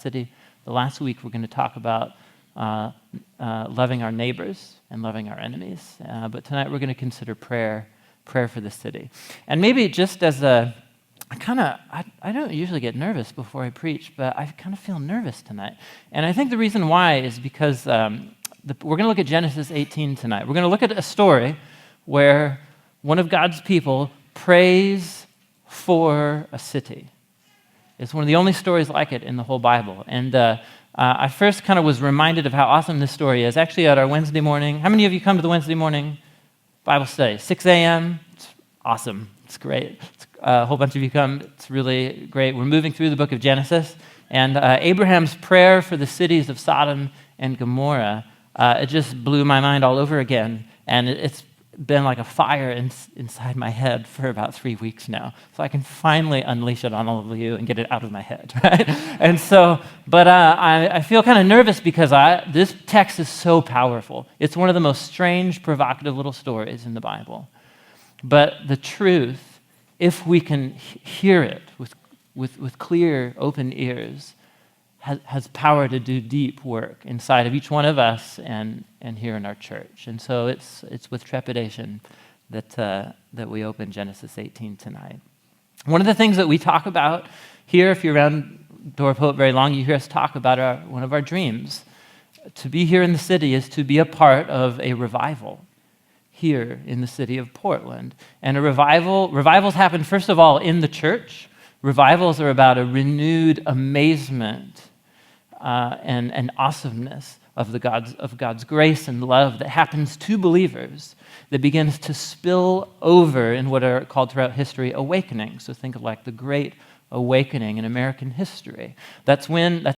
city. The last week, we're going to talk about loving our neighbors and loving our enemies. But tonight, we're going to consider prayer for the city. And maybe just as I don't usually get nervous before I preach, but I kind of feel nervous tonight. And I think the reason why is because we're going to look at Genesis 18 tonight. We're going to look at a story where one of God's people prays for a city. It's one of the only stories like it in the whole Bible. And I first kind of was reminded of how awesome this story is. Actually, at our Wednesday morning, how many of you come to the Wednesday morning Bible study? 6 a.m.? It's awesome. It's great. A whole bunch of you come. It's really great. We're moving through the book of Genesis. And Abraham's prayer for the cities of Sodom and Gomorrah, it just blew my mind all over again. And it's been like a fire inside my head for about 3 weeks now. So I can finally unleash it on all of you and get it out of my head, right? And so, but I feel kind of nervous because this text is so powerful. It's one of the most strange, provocative little stories in the Bible. But the truth, if we can hear it with clear, open ears, has power to do deep work inside of each one of us and here in our church. And so it's with trepidation that we open Genesis 18 tonight. One of the things that we talk about here, if you're around Door of Hope very long, you hear us talk about one of our dreams. To be here in the city is to be a part of a revival here in the city of Portland. And revivals happen, first of all, in the church. Revivals are about a renewed amazement and awesomeness of God's grace and love that happens to believers that begins to spill over in what are called throughout history awakenings. So think of like the Great Awakening in American history. That's